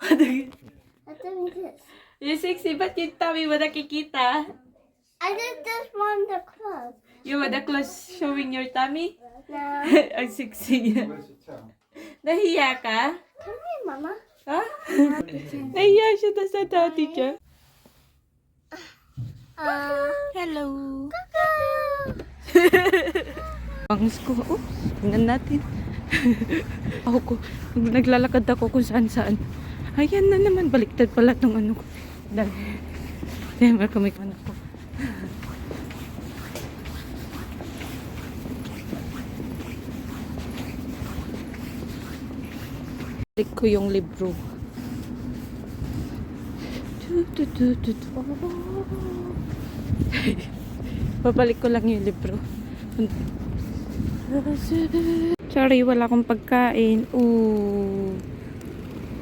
doing this. You're sexy, ba't yung tummy mo nakikita? I just want the clothes. You want the clothes showing your tummy? No. Ang sexy niya. Nahiya ka? Come here, Mama. Ha? Nahiya siya na sa dati niya. Hello. Bangus ko. Oh, tingnan natin. Ako naglalakad ako kung saan-saan. Ayan na naman. Baliktad pala tong ano ko. Dali. Ayan, may anak ko. Balik ko yung libro. Babalik ko lang yung libro. Sorry, wala akong pagkain.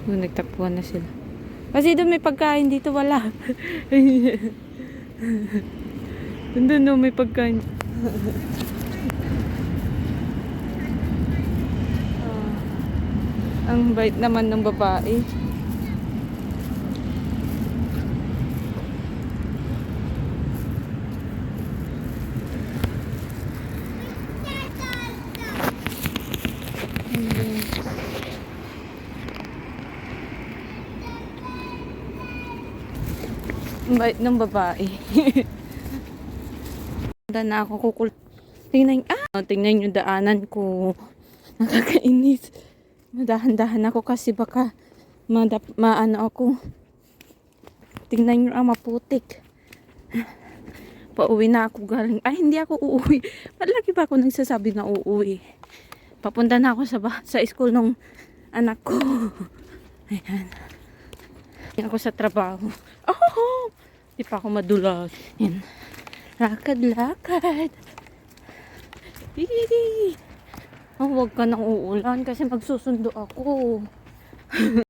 Nagtakbuhan na sila. Kasi doon may pagkain, dito wala. Doon may pagkain. Ang bait naman ng babae. Ang bait ng babae. Handa na ako kukul. Tingnan yung daanan ko. Nakakainis. Madahan-dahan ako kasi baka maano ako. Tingnan nyo maputik. Pauwi na ako galing. Ay, hindi ako uuwi. Palagi ba ako nagsasabi na uuwi? Papunta na ako sa school ng anak ko. Ayan. Ako sa trabaho. Oh! Di pa ako madulas. Ayan. Lakad-lakad. Oh, huwag ka nang uulan kasi magsusundo ako.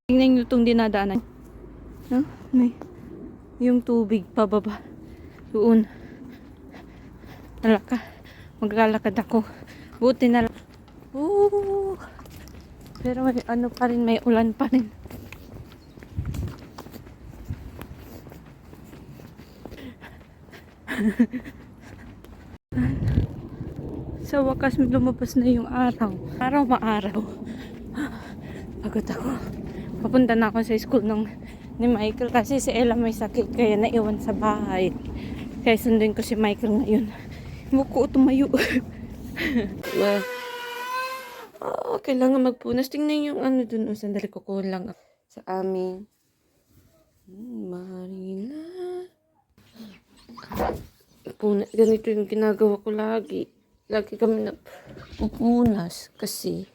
Tingnan nyo itong dinadaanan. No? May yung tubig pababa. Doon. Maglalakad ako. Buti na lang. Pero may ano pa rin, may ulan pa rin. Sa wakas lumabas na yung araw. Maaraw. Pagod ako. Papunta na ako sa school ni Michael kasi si Ella may sakit kaya naiwan sa bahay. Kaya sunduin ko si Michael ngayon. Muko tumayo. Well, kailangan magpunas. Tingnan yung ano dun. Sandali ko lang sa amin. Marina. Ganito yung ginagawa ko lagi. Lagi kami pupunas kasi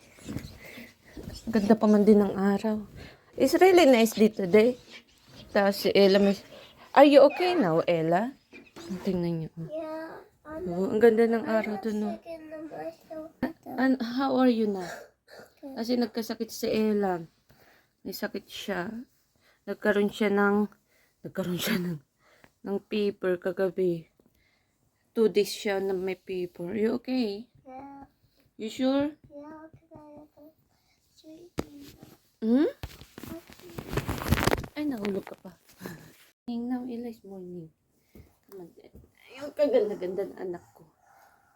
ganda pa man din ng araw. It's really nice day today. Tapos si Ella Are you okay now, Ella? Tingnan niyo. Yeah. Ang ganda ng araw dun. No? And how are you now? Kasi nagkasakit si Ella. May sakit siya. Nagkaroon siya ng fever kagabi. 2 days siya na may fever. You okay? Yeah. You sure? Yeah, okay. Ay, nahulog ka pa. Now, Ella is morning. Come on. Yung kaganda-ganda na anak ko.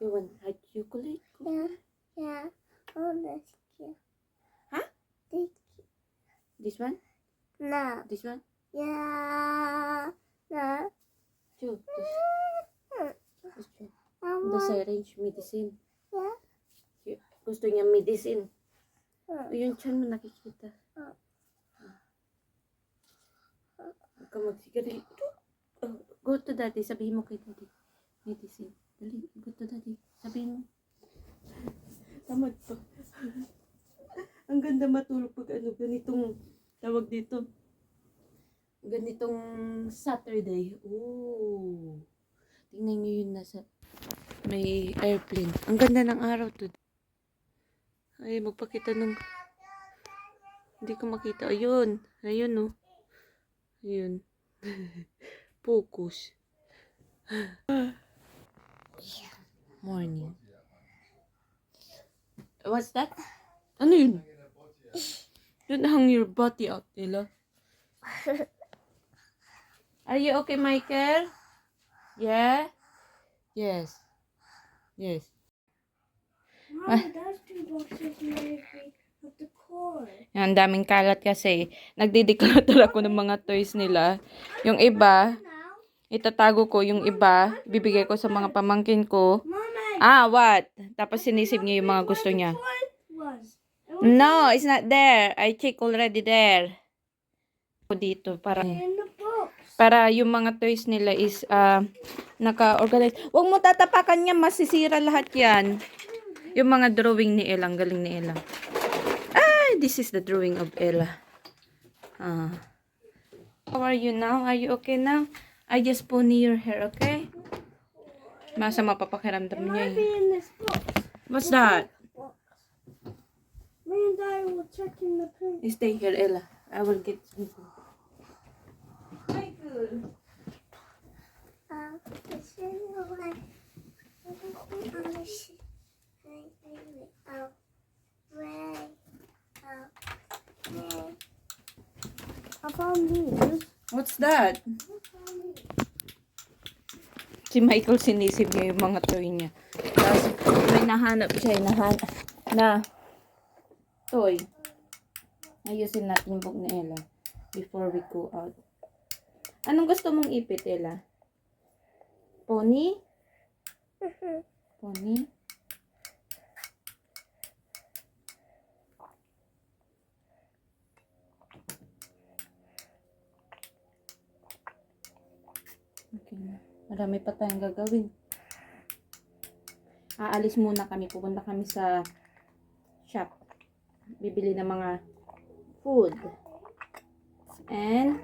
You want hot chocolate? Yeah. Oh, that's cute. Huh? This one? No. This one? Yeah. No. Two. This one. The syringe medicine. Yeah. Gusto niya medicine. Yung chan mo nakikita. Huwag ka magsigarilyo. Go to daddy. Sabihin mo kay daddy. Medicine. Dali. Go to daddy. Sabihin mo. Tamad pa. Ang ganda matulog pag ganitong tawag dito. Ganitong Saturday. Oh. Tingnan nyo yun nasa may airplane. Ang ganda ng araw to. Ay, magpakita ng hindi ko makita. Ayun. Ayun, no. Ayun. Focus. Morning. What's that? Ano yun? Don't hang your body out, Ella. Are you okay, Michael? Yeah? Yes. Yes. Mama, that's 2 boxes maybe of the cord. Ang daming kalat kasi. Nagdi-declutter ako ng mga toys nila. Yung iba, Now, itatago ko. Yung iba, bibigay ko sa mga pamangkin ko. Mama, Ah, what? Tapos sinisip niya yung mga gusto niya. was. No, it's not there. I check already there. Dito para In the box. yung mga toys nila is naka-organize. Huwag mo tatapakan niya, masisira lahat yan. Yung mga drawing ni Ella, ang galing ni Ella. Ay, this is the drawing of Ella. How are you now? Are you okay now? I just pony your hair, okay? Masama papakiramdam It niya might be eh. in this box. What's that? Me and Daddy will check in the pin. You stay here, Ella. I will get something. Michael. It's in the way. Wait. I found these. What's that? Si Michael sinisip niya yung mga toy niya. Tapos may nahanap siya, na toy. Ayusin natin yung book ni Ella before we go out. Anong gusto mong ipit, Ella? Pony? Pony? Okay na. Marami pa tayong gagawin. Aalis muna kami. Pupunta kami sa shop. Bibili ng mga food. And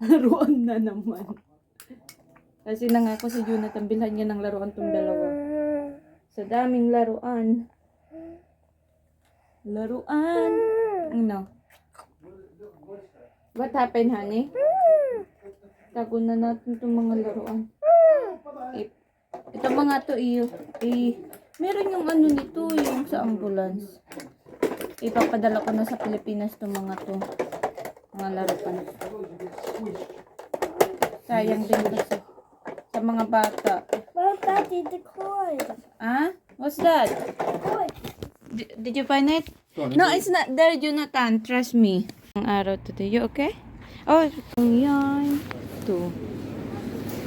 laruan na naman. Kasi nangako si Jonathan, bilhan niya ng laruan tong dalawa. Sa daming laruan. Laruan. Ano? What happened, honey? Tago na natin itong mga laruan. Ito mga to, meron yung ano nito, yung sa ambulance. Ipapadala ko na sa Pilipinas itong mga to. Mga laruan. Sayang din kasi sa mga bata. Well, Daddy, the cord. Ah? What's that? Cord. Did you find it? No, it's not there, Jonathan. Trust me. Ang araw today. You okay? Oh, yan. Ito.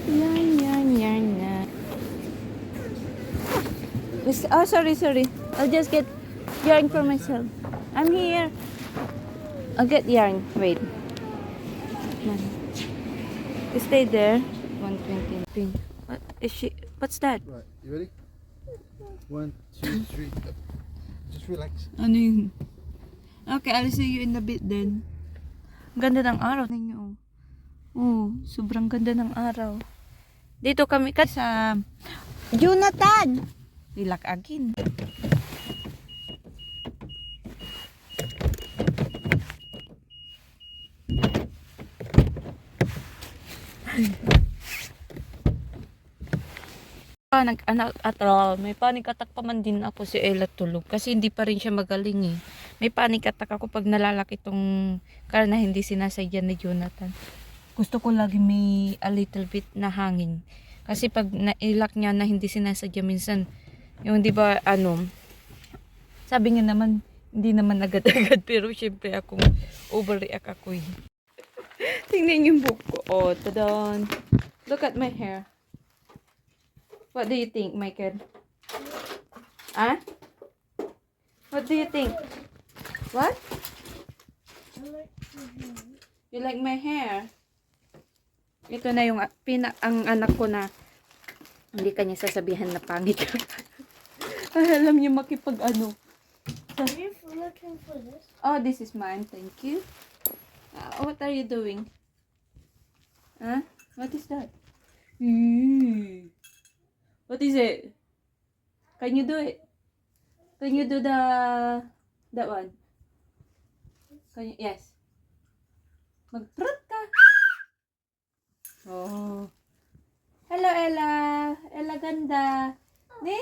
Yan na. Oh, sorry. I'll just get yarn for myself. I'm here. I'll get yarn. Wait. Stay there. 120. What is she? What's that? Right, you ready? 1, 2, 3. Just relax. Ano yun? Okay, I'll see you in a bit then. Ganda ng araw ninyo. Oh, sobrang ganda ng araw. Dito kami sa Jonathan. Dilak agin. May panic attack pa man din ako si Ella tulog kasi hindi pa rin siya magaling eh. May panic attack ako pag nalalaki tong car na hindi sinasadya ni Jonathan. Gusto ko lagi may a little bit na hangin. Kasi pag nailak niya na hindi sinasadya minsan, yung di ba sabi nga naman, hindi naman agad-agad pero syempre akong overreact ako eh. Tingnan yung book ko. Oh, tadaan. Look at my hair. What do you think, Michael? Huh? What do you think? What? You like my hair? Ito na yung ang anak ko na hindi kanya sasabihan na pangit. Alam niya makipag ano. Are you looking for this? Oh, this is mine. Thank you. What are you doing? Huh? What is that? What is it? Can you do it? Can you do that one? Can you? Yes. Mag-prut ka. Oh. Hello, Ella. Ella ganda. Ni?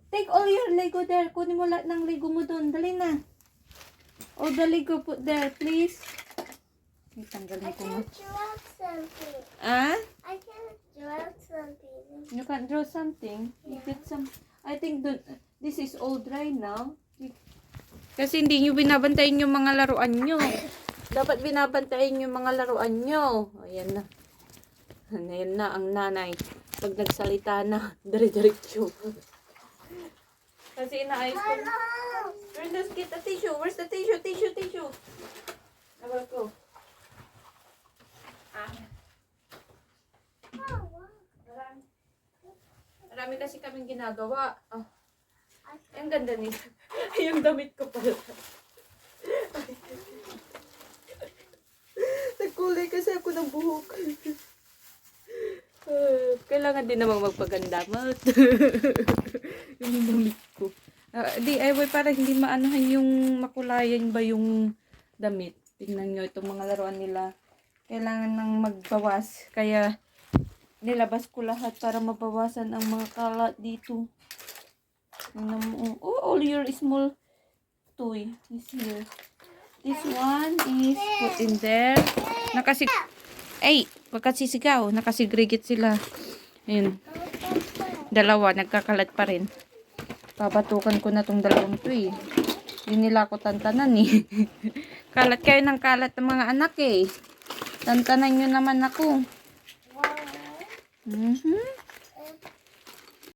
Take all your Lego there. Kunin mo lahat ng Lego mo doon. Dali na. All the Lego put there, please. Tanggalin I ko nga. can't draw something. Ah? I can't draw something. You can draw something. You get some. I think this is all dry now. Kasi hindi nyo binabantayin yung mga laruan nyo. Dapat binabantayin yung mga laruan nyo. Ayan na. Ayan na ang nanay. Pag nagsalita na, dire-diretso. Kasi inaayos ko. Let's get the tissue. Where's the tissue? Tissue. Nawal ko. Marami kasi kaming ginagawa. Oh. Ang ganda nito. Yung damit ko pala. Nagkulay kasi ako ng buhok. Kailangan din namang magpaganda. Yung damit ko. DIY para hindi maanohan yung makulayan ba yung damit. Tingnan nyo itong mga laruan nila. Kailangan nang magbawas. Kaya nilabas ko lahat para mabawasan ang mga kalat dito. Oh, all your small toy is here. This one is put in there. Ay, wag ka sisigaw. Nakasigregit sila. Ayun. Dalawa, nagkakalat pa rin. Babatukan ko na tong dalawang to eh. Hindi nila ako tantanan eh. Kalat kayo ng kalat ng mga anak eh. Tantanan nyo naman ako.